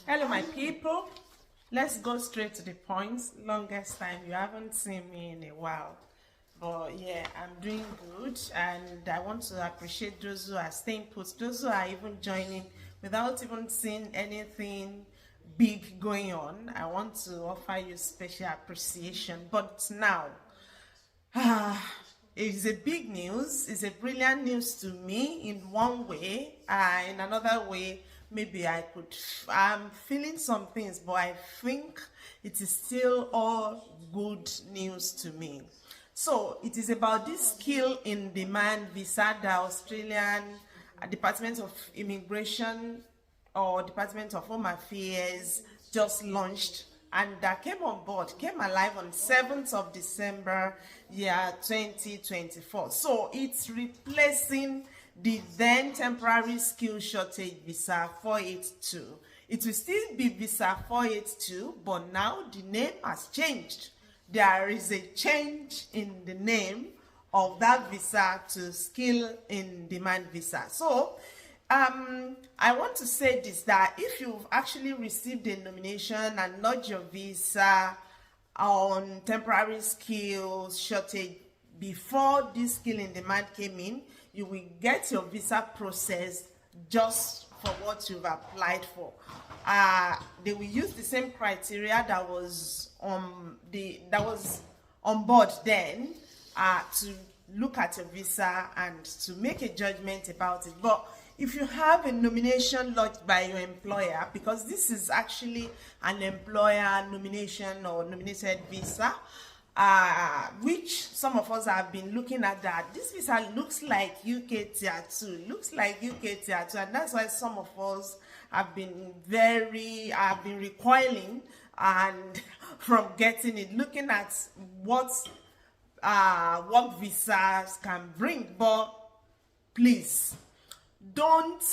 Hello, my people. Let's go straight to the point. Longest time you haven't seen me in a while. But yeah, I'm doing good, and I want to appreciate those who are staying put, those who are even joining without even seeing anything big going on. I want to offer you special appreciation. But now, it's a big news. It's a brilliant news to me in one way. In another way, maybe I'm feeling some things, but I think it is still all good news to me. So it is about this skill in demand visa that Australian Department of Immigration or Department of Home Affairs just launched, and that came alive on 7th of December, year 2024. So it's replacing the then temporary skill shortage visa 482. It will still be visa 482, but now the name has changed. There is a change in the name of that visa to skill in demand visa. So I want to say this, that if you've actually received a nomination and lodged your visa on temporary skills shortage before this skill in demand came in, you will get your visa processed just for what you've applied for. They will use the same criteria that was on board then to look at your visa and to make a judgment about it. But if you have a nomination lodged by your employer, because this is actually an employer nomination or nominated visa, which some of us have been looking at, that this visa looks like UK Tier 2, and that's why some of us have been recoiling and from getting it, looking at what visas can bring. But please, don't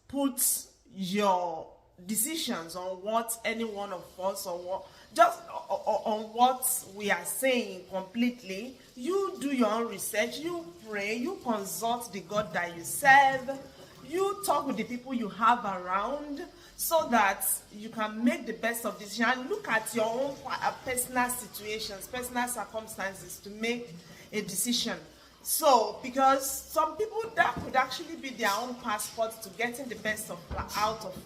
put your decisions on what any one of us or what just on what we are saying completely. You do your own research, you pray, you consult the God that you serve, you talk with the people you have around, so that you can make the best of decision and look at your own personal situations, personal circumstances to make a decision. So, because some people, that could actually be their own passport to getting the best out of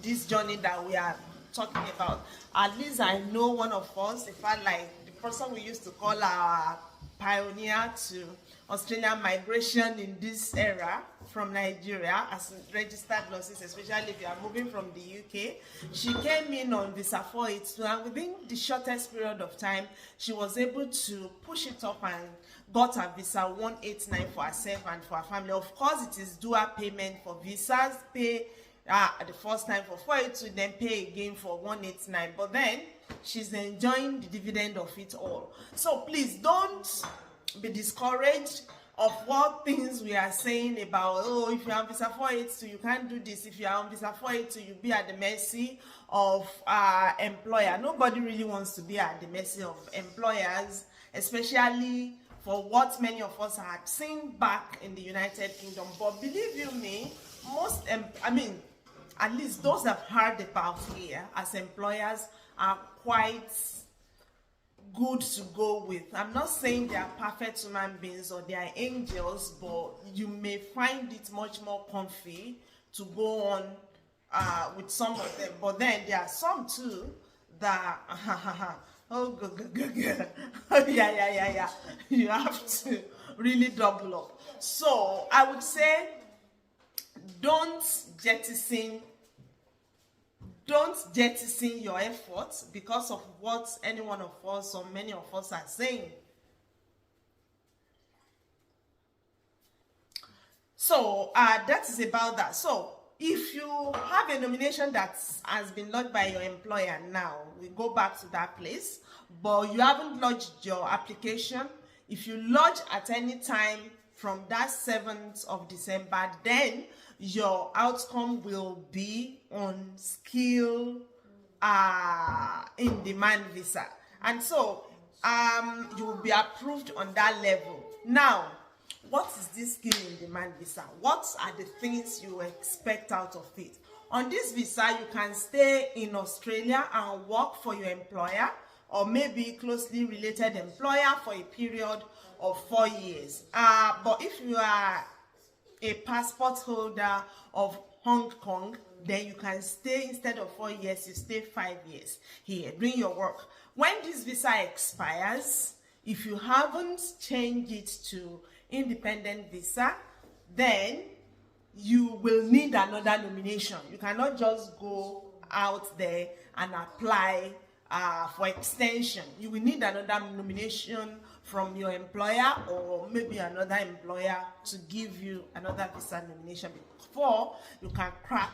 this journey that we are talking about. At least I know one of us, in fact, like the person we used to call our pioneer to Australian migration in this era from Nigeria as registered nurses, especially if you are moving from the UK. She came in on visa 482, and within the shortest period of time, she was able to push it up and got her visa 189 for herself and for her family. Of course, it is dual payment for visas. Pay the first time for 482, then pay again for 189. But then she's enjoying the dividend of it all. So please don't be discouraged of what things we are saying about, oh, if you're on visa 482, you can't do this. If you're on visa 482, you'll be at the mercy of employer. Nobody really wants to be at the mercy of employers, especially for what many of us had seen back in the United Kingdom. But believe you me, at least those that have heard about here as employers are quite good to go with. I'm not saying they are perfect human beings or they are angels, but you may find it much more comfy to go on with some of them. But then there are some too that oh good. Yeah. You have to really double up. So I would say don't jettison your efforts because of what any one of us or many of us are saying. So that is about that. So if you have a nomination that has been lodged by your employer, now we go back to that place, but you haven't lodged your application. If you lodge at any time from that 7th of December, then your outcome will be on skill in demand visa, and so you will be approved on that level. Now, what is this skill in demand visa? What are the things you expect out of it? On this visa, you can stay in Australia and work for your employer or maybe closely related employer for a period of 4 years. But if you are a passport holder of Hong Kong, then you can stay, instead of 4 years, you stay 5 years here doing your work. When this visa expires, if you haven't changed it to independent visa, then you will need another nomination. You cannot just go out there and apply for extension. You will need another nomination from your employer or maybe another employer to give you another visa nomination before you can crack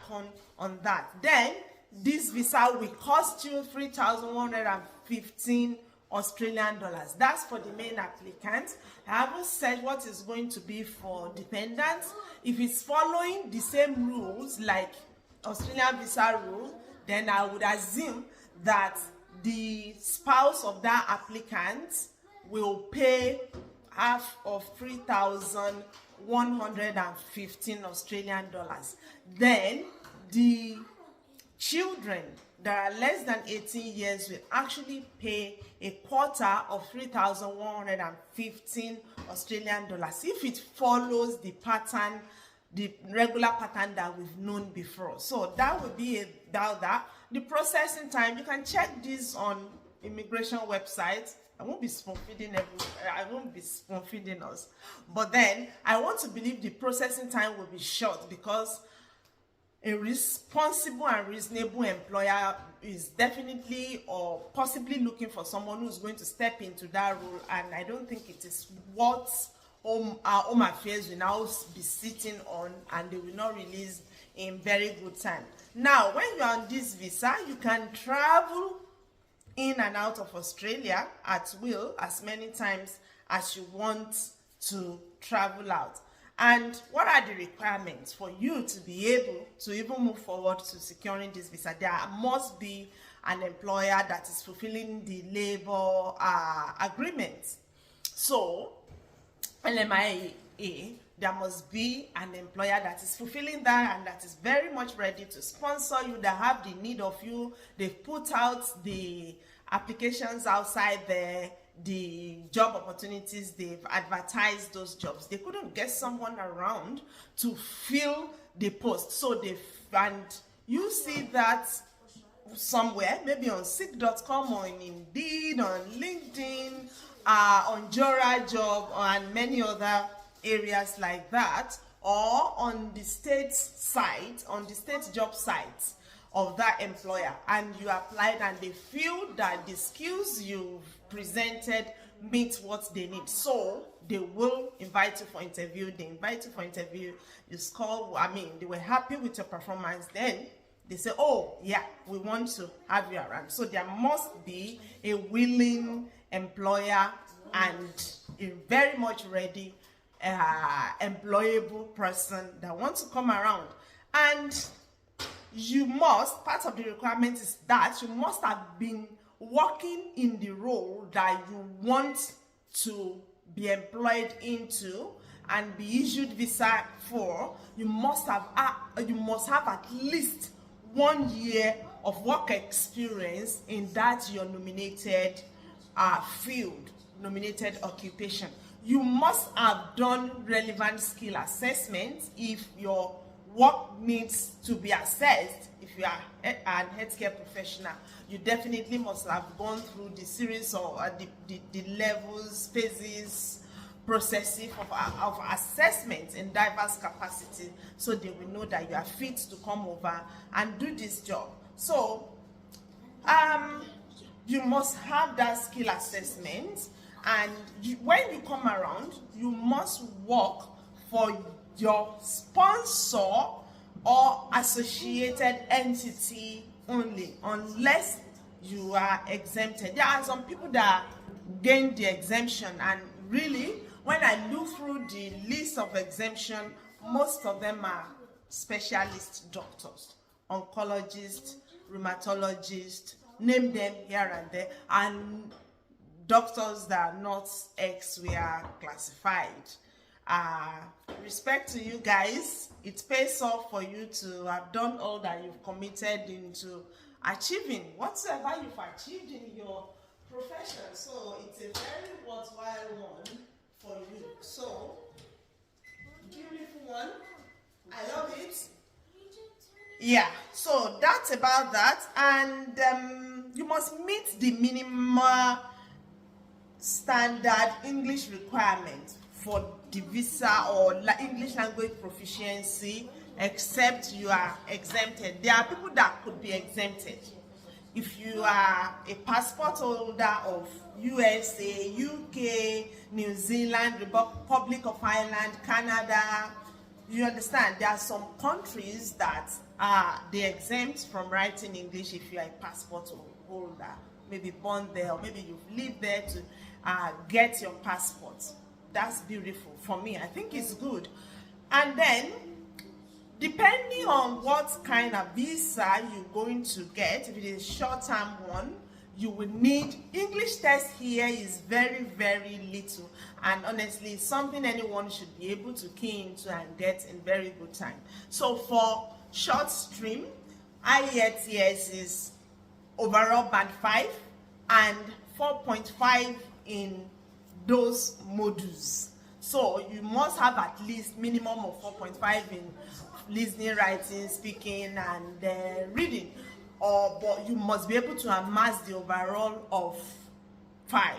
on that. Then this visa will cost you 3,115 Australian dollars. That's for the main applicant. I haven't said what is going to be for dependents. If it's following the same rules like Australian visa rule, then I would assume that the spouse of that applicant will pay half of 3,115 Australian dollars. Then the children that are less than 18 years will actually pay a quarter of 3,115 Australian dollars if it follows the pattern, the regular pattern that we've known before. So that would be about that. The processing time, you can check this on immigration website. I won't be spoon-feeding us, but then I want to believe the processing time will be short because a responsible and reasonable employer is definitely or possibly looking for someone who's going to step into that role, and I don't think it is what our Home Affairs will now be sitting on, and they will not release in very good time. Now, when you're on this visa, you can travel in and out of Australia at will as many times as you want to travel out. And what are the requirements for you to be able to even move forward to securing this visa? There must be an employer that is fulfilling the labor agreement. So, LMIA, there must be an employer that is fulfilling that and that is very much ready to sponsor you, that have the need of you. They've put out the applications outside there, the job opportunities, they've advertised those jobs. They couldn't get someone around to fill the post, so and you see that somewhere, maybe on seek.com or in Indeed, on LinkedIn, on Jora Job, and many other areas like that, or on the state site, on the state job sites of that employer, and you applied and they feel that the skills you've presented meet what they need, so they will invite you for interview. They invite you for interview, you score, they were happy with your performance, then they say, oh yeah, we want to have you around. So there must be a willing employer and a very much ready employable person that wants to come around. And you must, part of the requirement is that you must have been working in the role that you want to be employed into and be issued visa for. You must have at least 1 year of work experience in that your nominated field, nominated occupation. You must have done relevant skill assessments if your work needs to be assessed. If you are an healthcare professional, you definitely must have gone through the series or the levels, phases, processes of assessment in diverse capacity, so they will know that you are fit to come over and do this job. So you must have that skill assessment, and when you come around, you must work for your sponsor or associated entity only, unless you are exempted. There are some people that gain the exemption, and really, when I look through the list of exemption, most of them are specialist doctors, oncologists, rheumatologists, name them here and there, and doctors that are not X were classified. uh, respect to you guys. It pays off for you to have done all that you've committed into achieving whatsoever you've achieved in your profession. So it's a very worthwhile one for you. So beautiful one. I love it. Yeah, so that's about that. And you must meet the minimal standard English requirement for the visa or English language proficiency, except you are exempted. There are people that could be exempted. If you are a passport holder of USA, UK, New Zealand, Republic of Ireland, Canada, you understand, there are some countries that they exempt from writing English if you are a passport holder, maybe born there, or maybe you've lived there to get your passport. That's beautiful. For me, I think it's good. And then, depending on what kind of visa you're going to get, if it is a short-term one, you will need English test. Here is very, very little, and honestly something anyone should be able to key into and get in very good time. So for short stream, IELTS is overall band 5 and 4.5 in those modules. So you must have at least minimum of 4.5 in listening, writing, speaking, and reading. But you must be able to amass the overall of 5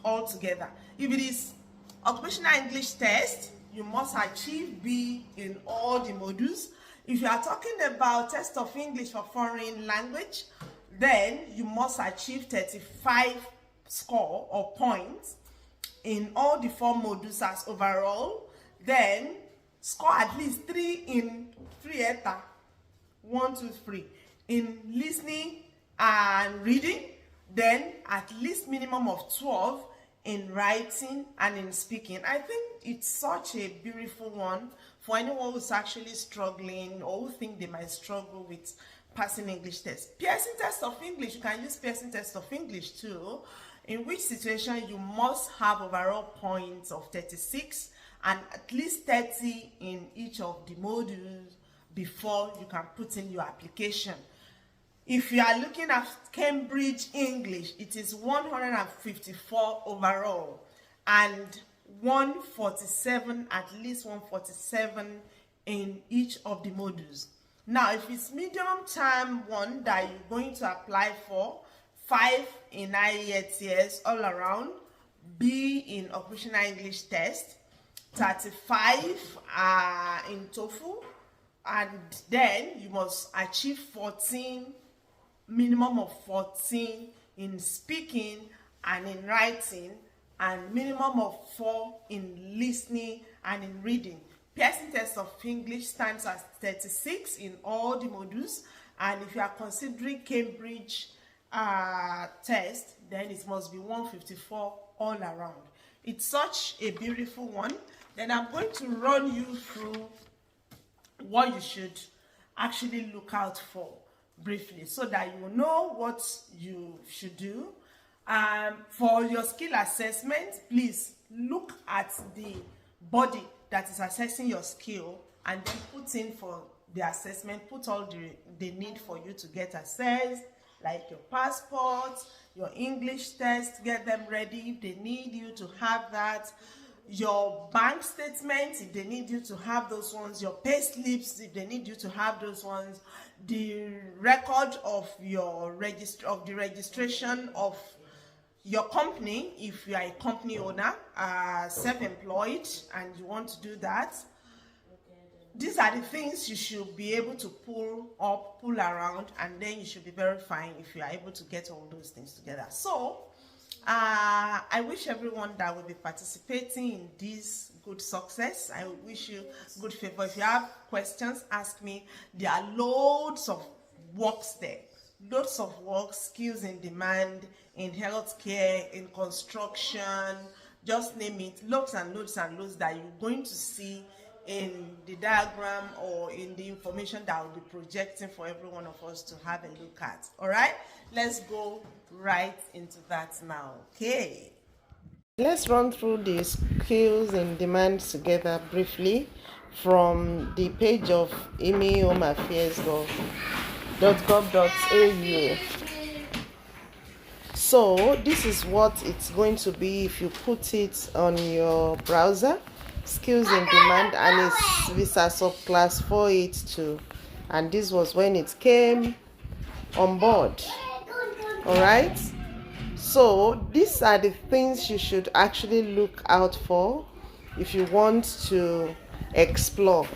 altogether. If it is occupational English test, you must achieve B in all the modules. If you are talking about test of English for foreign language, then you must achieve 35 score or points in all the 4 modules as overall. Then score at least 3 in 3 ETA, 1, 2, 3 in listening and reading, then at least minimum of 12 in writing and in speaking. I think it's such a beautiful one for anyone who's actually struggling or who think they might struggle with passing English test. Pearson test of English, you can use Pearson test of English too, in which situation you must have overall points of 36 and at least 30 in each of the modules before you can put in your application. If you are looking at Cambridge English, it is 154 overall and 147, at least 147 in each of the modules. Now, if it's medium term one that you're going to apply for, 5 in IELTS all around, B in occupational English test, 35 in TOEFL, and then you must achieve 14, minimum of 14 in speaking and in writing, and minimum of 4 in listening and in reading. Pearson test of English stands at 36 in all the modules, and if you are considering Cambridge test, then it must be 154 all around. It's such a beautiful one. Then I'm going to run you through what you should actually look out for briefly, so that you know what you should do. For your skill assessment, please look at the body that is assessing your skill and then put in for the assessment, put all the need for you to get assessed, like your passport, your English test, get them ready if they need you to have that, your bank statements if they need you to have those ones, your pay slips if they need you to have those ones, the record of your registration of your company if you are a company owner, self-employed, and you want to do that. These are the things you should be able to pull around, and then you should be verifying if you are able to get all those things together. So I wish everyone that will be participating in this good success. I wish you good favor. If you have questions, ask me. There are loads of works there. Loads of work, skills in demand, in healthcare, in construction, just name it. Loads and loads and loads that you're going to see in the diagram or in the information that I'll be projecting for every one of us to have a look at. All right, let's go right into that now. Okay. Let's run through the skills in demand together briefly from the page of emihomeaffairs.gov.au. So this is what it's going to be if you put it on your browser. Skills in demand, and it's visa subclass 482, and this was when it came on board. All right, so these are the things you should actually look out for if you want to explore.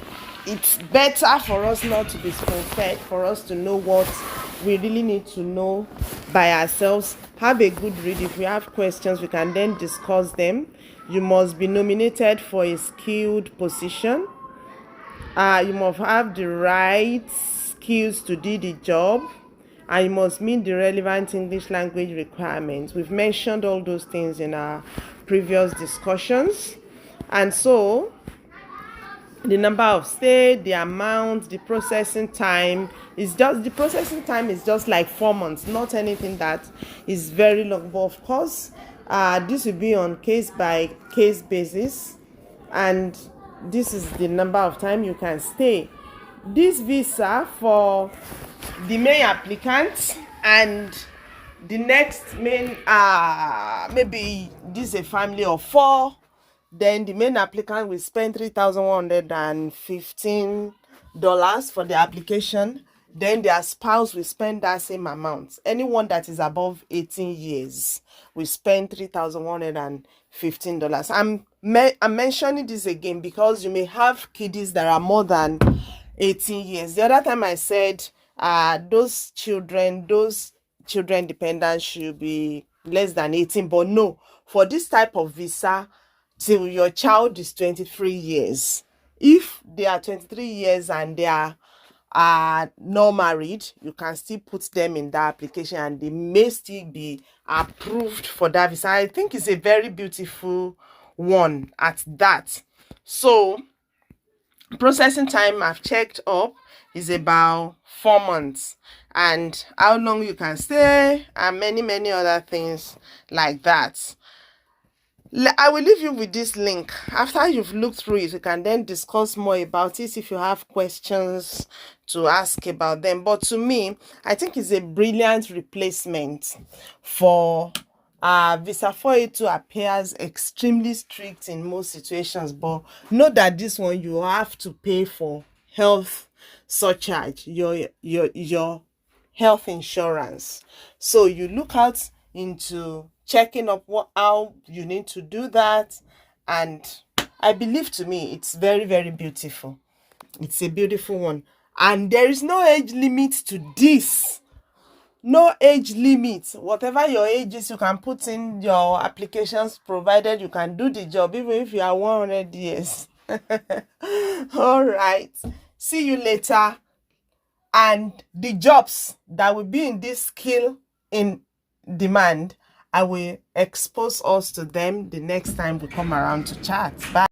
It's better for us not to be spoon-fed, for us to know what we really need to know by ourselves. Have a good read. If we have questions, we can then discuss them. You must be nominated for a skilled position. You must have the right skills to do the job, and you must meet the relevant English language requirements. We've mentioned all those things in our previous discussions. And so the number of stay, the amount, the processing time is just like 4 months, not anything that is very long. But of course, this will be on case by case basis, and this is the number of time you can stay. This visa for the main applicant, and the next main maybe this is a family of 4, then the main applicant will spend $3,115 for the application. Then their spouse will spend that same amount. Anyone that is above 18 years will spend $3,115. I'm mentioning this again because you may have kiddies that are more than 18 years. The other time I said those children dependents should be less than 18, but no, for this type of visa, till your child is 23 years. If they are 23 years and they are not married, you can still put them in that application and they may still be approved for that visa. I think it's a very beautiful one at that. So processing time I've checked up is about 4 months, and how long you can stay and many other things like that. I will leave you with this link. After you've looked through it, you can then discuss more about it if you have questions to ask about them. But to me, I think it's a brilliant replacement for visa 482. Appears extremely strict in most situations, but note that this one you have to pay for health surcharge, your health insurance. So you look out into checking up how you need to do that, and I believe, to me, it's very beautiful. It's a beautiful one, and there is no age limit to this. No age limit. Whatever your age is, you can put in your applications, provided you can do the job, even if you are 100 years. All right, see you later. And the jobs that will be in this skill in demand, I will expose us to them the next time we come around to chat. Bye.